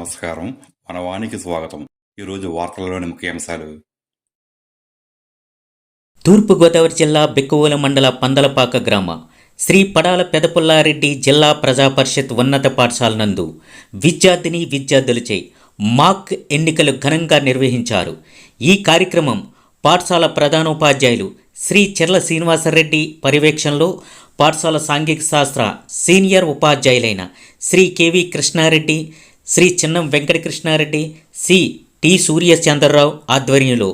నమస్కారం. మన వానికి స్వాగతం. ఈరోజు వార్తలలోని ముఖ్యాంశాలు. తూర్పుగోదావరి జిల్లా బిక్కువోలు మండల పందలపాక గ్రామ శ్రీ పడాల పెదపుల్లారెడ్డి జిల్లా ప్రజాపరిషత్ ఉన్నత పాఠశాల నందు విద్యార్థులచే మాక్ ఎన్నికలు ఘనంగా నిర్వహించారు. ఈ కార్యక్రమం పాఠశాల ప్రధానోపాధ్యాయులు శ్రీ చెర్ల శ్రీనివాసరెడ్డి పర్యవేక్షణలో పాఠశాల సాంఘిక శాస్త్ర సీనియర్ ఉపాధ్యాయులైన Shri K V Krishnareddy, Shri Chinnam Venkatakrishnareddy, C T Suryachandrarao ఆధ్వర్యంలో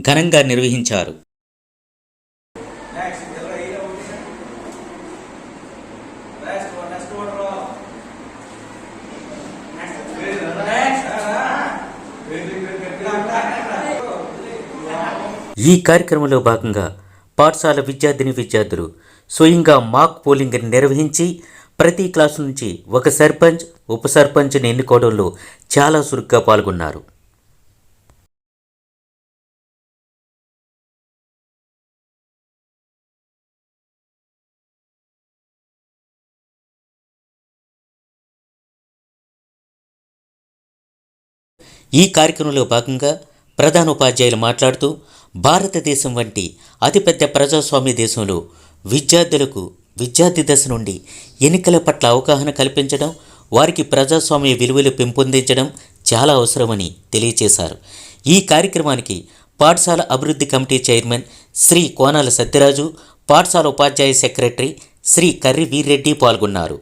ఘనంగా నిర్వహించారు. ఈ కార్యక్రమంలో భాగంగా పాఠశాల విద్యార్థులు స్వయంగా మాక్ పోలింగ్ నిర్వహించి ప్రతి క్లాసు నుంచి ఒక సర్పంచ్, ఉప సర్పంచ్ని ఎన్నుకోవడంలో చాలా చురుగ్గా పాల్గొన్నారు. ఈ కార్యక్రమంలో భాగంగా ప్రధానోపాధ్యాయులు మాట్లాడుతూ భారతదేశం వంటి అతిపెద్ద ప్రజాస్వామ్య దేశంలో విద్యార్థులకు విద్యార్థి దశ నుండి ఎన్నికల పట్ల అవగాహన కల్పించడం, వారికి ప్రజాస్వామ్య విలువలు పెంపొందించడం చాలా అవసరమని తెలియజేశారు. ఈ కార్యక్రమానికి పాఠశాల అభివృద్ధి కమిటీ చైర్మన్ శ్రీ కోనాల సత్యరాజు, పాఠశాల ఉపాధ్యాయ సెక్రటరీ శ్రీ కర్రి వీర్రెడ్డి పాల్గొన్నారు.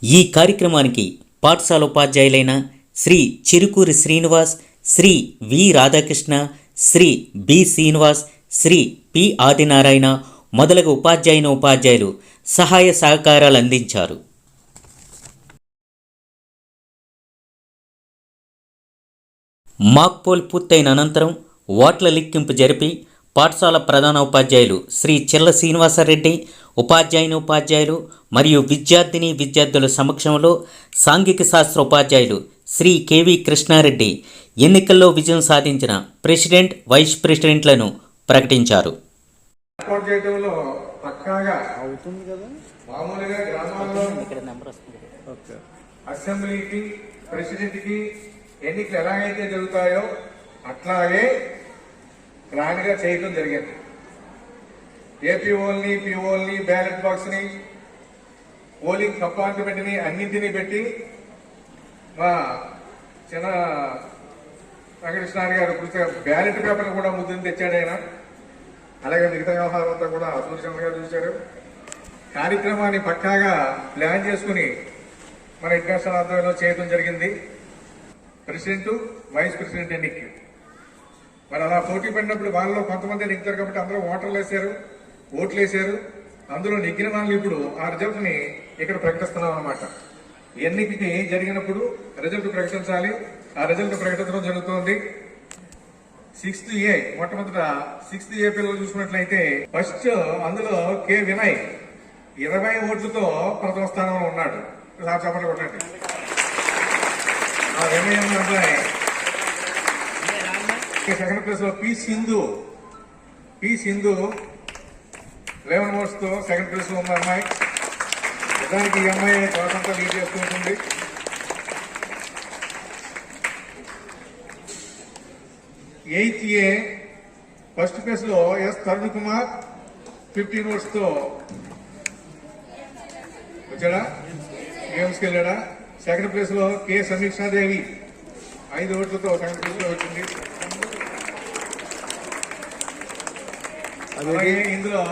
ఈ కార్యక్రమానికి పాఠశాల ఉపాధ్యాయులైన శ్రీ చిరుకూరి శ్రీనివాస్, శ్రీ వి రాధాకృష్ణ, శ్రీ బి శ్రీనివాస్, శ్రీ పి ఆదినారాయణ మొదలగు ఉపాధ్యాయులు సహాయ సహకారాలు అందించారు. మాక్ పోల్ పూర్తయిన అనంతరం ఓట్ల లెక్కింపు జరిపి పాఠశాల ప్రధానోపాధ్యాయులు శ్రీ చెర్ల శ్రీనివాసరెడ్డి, ఉపాధ్యాయులు మరియు విద్యార్థుల సమక్షంలో సాంఘిక శాస్త్ర ఉపాధ్యాయులు శ్రీ కెవి కృష్ణారెడ్డి ఎన్నికల్లో విజయం సాధించిన ప్రెసిడెంట్, వైస్ ప్రెసిడెంట్లను ప్రకటించారు. అసెంబ్లీకి, ప్రెసిడెంట్కి ఎన్నికలు ఎలాగైతే జరుగుతాయో అట్లాగే ప్లాన్గా చేయడం జరిగింది. ఏపీఓల్ని, పిఓల్ని, బ్యాలెట్ బాక్స్ని, పోలింగ్ కంపార్ట్మెంట్ని అన్నింటినీ పెట్టి మా చిన్న వెంకటకృష్ణ గారు బ్యాలెట్ పేపర్ కూడా ముద్దుని తెచ్చాడు ఆయన. అలాగే మిగతా వ్యవహారం అంతా కూడా సూర్యచంద్ర గారు చూశారు. కార్యక్రమాన్ని పక్కాగా ప్లాన్ చేసుకుని మన ఇంటర్నేషనల్ ఆధ్వర్యంలో చేయడం జరిగింది. ప్రెసిడెంట్, వైస్ ప్రెసిడెంట్ ఎన్నిక మరి అలా పోటీ పడినప్పుడు వాళ్ళలో కొంతమంది నెగ్గుతారు కాబట్టి అందరూ ఓట్లు వేశారు. అందులో నెగ్గిన వాళ్ళు ఇప్పుడు ఆ రిజల్ట్ ని ఇక్కడ ప్రకటిస్తున్నాం అన్నమాట. ఎన్నికకి జరిగినప్పుడు రిజల్ట్ ప్రకటించాలి. ఆ రిజల్ట్ ప్రకటించడం జరుగుతోంది. 6th A మొట్టమొదట 6th A పిల్లలు చూసుకున్నట్లయితే ఫస్ట్ అందులో కె వినయ్ 20 ఓట్లతో ప్రథమ స్థానంలో ఉన్నాడు. సార్ చెప్పండి కొట్టండి. ఆ వినయ్ అన్న అబ్బాయి సెకండ్ ప్లేస్ లో పి సింధు 11 ఓట్స్ తో సెకండ్ ప్లేస్ లో ఉన్న అమ్మాయి. నిజానికి ఈ అమ్మాయి తోటంతా లీడ్ చేస్తూ ఉంటుంది. 8th A ఫస్ట్ ప్లేస్ లో ఎస్ తరుణ్ కుమార్ 15 ఓట్స్ తో వచ్చాడా, గేమ్స్కి వెళ్ళాడా. సెకండ్ ప్లేస్ లో కె సమీక్షాదేవి 5 ఓట్లతో సెకండ్ ప్లేస్ లో వచ్చింది. అలాగే ఇందులో